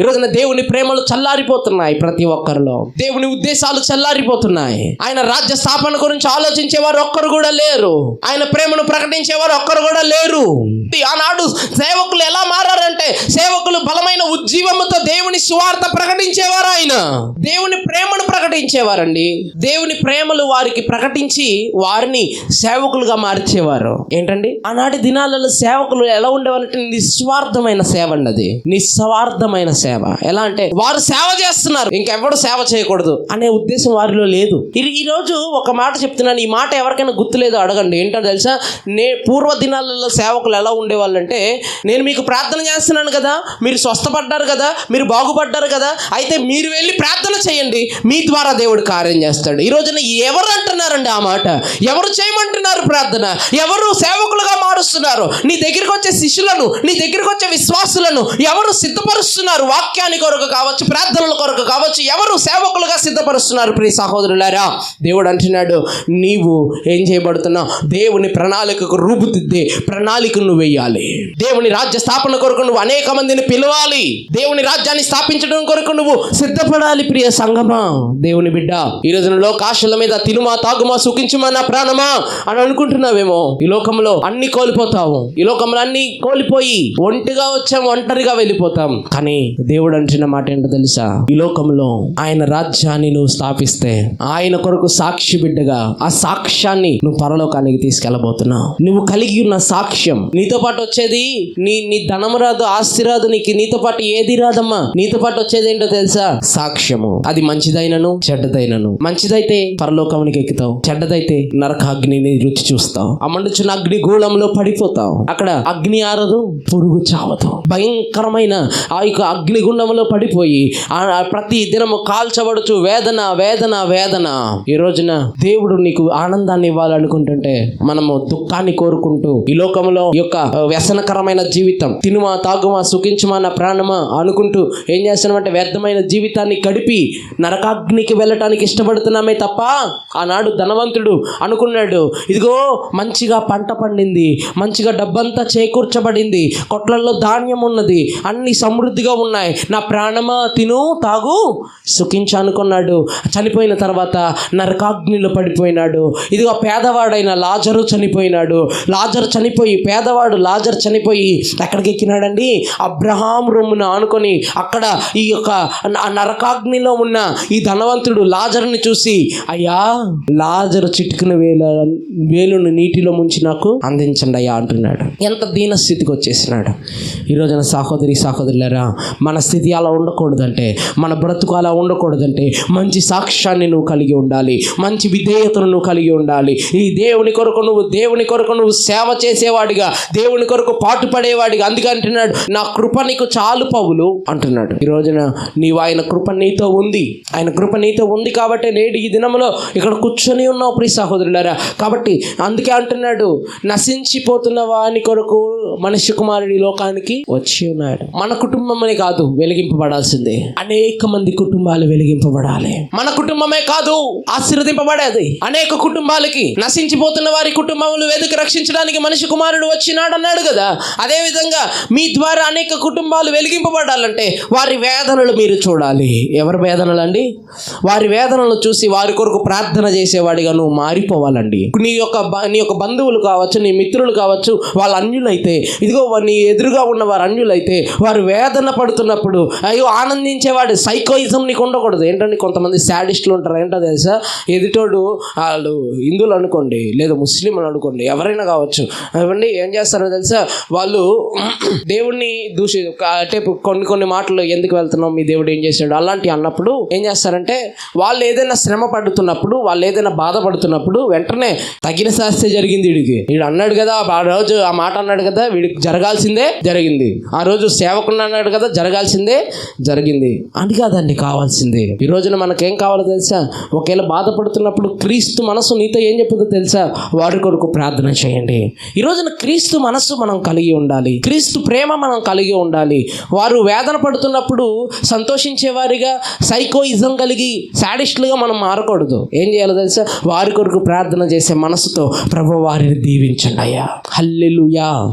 ఈరోజున దేవుని ప్రేమలు చల్లారిపోతున్నాయి. ప్రతి ఒక్కరిలో దేవుని ఉద్దేశాలు చల్లారిపోతున్నాయి. ఆయన రాజ్య స్థాపన గురించి ఆలోచించేవారు ఒక్కరు కూడా లేరు. ఆయన ప్రేమను ప్రకటించేవారు ఒక్కరు కూడా లేరు. ఆనాడు సేవకులు ఎలా మారారంటే, సేవకులు బలమైన ఉజ్జీవముతో దేవుని సువార్త ప్రకటించేవారు. ఆయన దేవుని ప్రేమను ప్రకటించేవారండి. దేవుని ప్రేమలు వారికి ప్రకటించి వారిని సేవకులుగా మార్చేవారు. ఏంటండి, ఆనాటి దినాలలో సేవకులు ఎలా ఉండేవారంటే నిస్వార్థమైన సేవ అండి. అది నిస్వార్థమైన సేవ. ఎలా అంటే వారు సేవ చేస్తున్నారు, ఇంకెవడు సేవ చేయకూడదు అనే ఉద్దేశం వారిలో లేదు. ఈ రోజు ఒక మాట చెప్తున్నాను, ఈ మాట ఎవరికైనా గుర్తులేదో అడగండి. ఏంటో తెలుసా, పూర్వ దినాలలో సేవకులు ఎలా ఉండేవాళ్ళంటే, నేను మీకు ప్రార్థన చేస్తున్నాను కదా, మీరు స్వస్థపడ్డారు కదా, మీరు బాగుపడ్డారు కదా, అయితే మీరు వెళ్ళి ప్రార్థన చేయండి, మీ ద్వారా దేవుడు కార్యం చేస్తాడు. ఈ రోజున ఎవరు అంటున్నారండి ఆ మాట? ఎవరు చేయమంటున్నారు ప్రార్థన? ఎవరు సేవకులుగా మారుస్తున్నారు? నీ దగ్గరికి వచ్చే శిష్యులను, నీ దగ్గరికి వచ్చే విశ్వాసులను ఎవరు సిద్ధపరుస్తున్నారు? వాక్యాన్ని కొరకు కావచ్చు, ప్రార్థనల కొరకు కావచ్చు, ఎవరు సేవకులుగా సిద్ధపరుస్తున్నారు? ప్రియ సహోదరులారా, దేవుడు అంటున్నాడు, నీవు ఏం చేయబడుతున్నావు? దేవుని ప్రణాళికకు రూపుదిద్దే ప్రణాళిక నువ్వు వేయాలి. దేవుని రాజ్య స్థాపన కొరకు నువ్వు అనేక మందిని పిలవాలి. దేవుని రాజ్యాన్ని స్థాపించడం కొరకు నువ్వు సిద్ధపడాలి. ప్రియ సంగమా, దేవుని బిడ్డ, ఈ రోజున లోకాశల మీద తినుమా తాగుమా సుఖించుమా నా ప్రాణమా అని అనుకుంటున్నావేమో. ఈ లోకంలో అన్ని కోల్పోతావు. ఈ లోకంలో అన్ని కోల్పోయి ఒంటిగా వచ్చాం, ఒంటరిగా వెళ్ళిపోతాం. కానీ దేవుడు అంటున్న మాట ఏంటో తెలుసా? ఈ లోకంలో ఆయన రాజ్యాన్ని నువ్వు స్థాపిస్తే, ఆయన కొరకు సాక్షి బిడ్డగా ఆ సాక్ష్యాన్ని నువ్వు పరలోకానికి తీసుకెళ్ళబోతున్నావు. నువ్వు కలిగి ఉన్న సాక్ష్యం, నీతో పాటు వచ్చేది నీ ధనము రాదు, ఆస్తి రాదు, నీతో పాటు ఏది రాదమ్మా. నీతో పాటు వచ్చేది ఏంటో తెలుసా? సాక్ష్యము. అది మంచిదైనను చెడ్డదైనను. మంచిదైతే పరలోకానికి ఎక్కుతావు, చెడ్డదైతే నరకాగ్నిని రుచి చూస్తావు. ఆ మండుచున్న అగ్ని గూళంలో పడిపోతావు. అక్కడ అగ్ని ఆరదు, పురుగు చావదు. భయంకరమైన ఆ యొక్క అగ్నిగుండంలో పడిపోయి ప్రతి దినము కాల్చబడుచు వేదన వేదన వేదన. ఈ రోజున దేవుడు నీకు ఆనందాన్ని ఇవ్వాలనుకుంటుంటే మనము దుఃఖాన్ని కోరుకుంటూ ఈ లోకంలో ఈ యొక్క వ్యసనకరమైన జీవితం, తినుమా తాగుమా సుఖించుమా నా ప్రాణమా అనుకుంటూ ఏం చేస్తున్నామంటే వ్యర్థమైన జీవితాన్ని గడిపి నరకాగ్నికి వెళ్ళటానికి ఇష్టపడుతున్నామే తప్ప, ఆనాడు ధనవంతుడు అనుకున్నాడు, ఇదిగో మంచిగా పంట పండింది, మంచిగా డబ్బంతా చేకూర్చబడింది, కొట్లల్లో ధాన్యం ఉన్నది, అన్ని సమృద్ధిగా ఉన్నాయి, నా ప్రాణమా తిను తాగు సుఖించు అనుకున్నాడు. చనిపోయిన తర్వాత నరకాగ్నిలో పడిపోయినాడు. ఇదిగో పేదవాడైన లాజరు చనిపోయినాడు. లాజరు చనిపోయి, పేదవాడు లాజరు చనిపోయి ఎక్కడికి ఎక్కినాడండి? అబ్రహాం రొమ్మున ఆనుకొని అక్కడ ఈ యొక్క నరకాగ్నిలో ఉన్న ఈ ధనవంతుడు లాజరుని చూసి, అయ్యా లాజరు చిటుకున వేలును నీటిలో ముంచి నాకు అందించండి అయ్యా అంటున్నాడు. ఎంత దీనస్థితికి వచ్చేసినాడు. ఈ రోజున సహోదరులారా, మన స్థితి అలా ఉండకూడదంటే, మన బ్రతుకు అలా ఉండకూడదంటే, మంచి సాక్ష్యాన్ని నువ్వు కలిగి ఉండాలి, మంచి విధేయతను నువ్వు కలిగి ఉండాలి. ఈ దేవుని కొరకు నువ్వు సేవ చేసేవాడిగా, దేవుని కొరకు పాటుపడేవాడిగా. అందుకే అంటున్నాడు, నా కృప నీకు చాలు పౌలు అంటున్నాడు. ఈ రోజున నీవు ఆయన కృప నీతో ఉంది. ఆయన కృప నీతో ఉంది కాబట్టి నేడు ఈ దినంలో ఇక్కడ కూర్చొని ఉన్నావు ప్రియ సహోదరులారా. కాబట్టి అందుకే అంటున్నాడు, నశించిపోతున్న వాని కొరకు మనిషి కుమారుడి లోకానికి వచ్చి ఉన్నాడు. మన కుటుంబమే కాదు వెలిగింపబడాల్సిందే, అనేక మంది కుటుంబాలు వెలిగింపబడాలి. మన కుటుంబమే కాదు ఆశీర్వదింపబడేది, అనేక కుటుంబాలకి, నశించిపోతున్న వారి కుటుంబములు వెతికి రక్షించడానికి మనిషి కుమారుడు వచ్చినాడు అన్నాడు కదా. అదే విధంగా మీ ద్వారా అనేక కుటుంబాలు వెలిగింపబడాలంటే వారి వేదనలు మీరు చూడాలి. ఎవరి వేదనలు అండి? వారి వేదనలు చూసి వారి కొరకు ప్రార్థన చేసేవాడిగా నువ్వు మారిపోవాలండి. నీ యొక్క బంధువులు కావచ్చు, నీ మిత్రులు కావచ్చు, వాళ్ళ అన్యులైతే, ఇదిగో నీ ఎదురుగా ఉన్న వారు అన్యులైతే, వారు వేదన పడుతున్నప్పుడు అయ్యో ఆనందించేవాడు సైకోయిజం నీకు ఉండకూడదు. ఏంటంటే కొంతమంది శాడిస్టులు ఉంటారు. ఏంటో తెలుసా? ఎదుటోడు వాళ్ళు హిందువులు అనుకోండి, లేదా ముస్లింలు అనుకోండి, ఎవరైనా కావచ్చు, అవండి ఏం చేస్తారో తెలుసా? వాళ్ళు దేవుడిని అంటే కొన్ని మాటలు, ఎందుకు వెళ్తున్నాం, మీ దేవుడు ఏం చేశాడు అలాంటి అన్నప్పుడు ఏం చేస్తారంటే, వాళ్ళు ఏదైనా శ్రమ పడుతున్నప్పుడు, వాళ్ళు ఏదైనా బాధపడుతున్నప్పుడు వెంటనే తగిన శాస్త్రే జరిగింది వీడు అన్నాడు కదా, ఆ రోజు ఆ మాట అన్నాడు కదా, వీడికి జరగాల్సిందే జరిగింది. ఆ రోజు సేవకుడు అన్నాడు కదా, జరగాల్సిందే జరిగింది. అది కాదండి కావాల్సిందే. ఈ రోజున మనకేం కావాలో తెలుసా? ఒకవేళ బాధపడుతున్నప్పుడు క్రీస్తు మనసు నీతో ఏం చెప్పుదో తెలుసా? వారి కొరకు ప్రార్థన చేయండి. ఈ రోజున క్రీస్తు మనసు మనం కలిగి ఉండాలి, క్రీస్తు ప్రేమ మనం కలిగి ఉండాలి. వారు వేదన పడుతున్నప్పుడు సంతోషించేవారిగా, సైకోయిజం కలిగి శాడిస్టులుగా మనం మారకూడదు. ఏం చేయాలో తెలుసా? వారి కొరకు ప్రార్థన చేసే మనసుతో ప్రభు వారిని దీవించండి అయ్యా. హల్లెలూయా.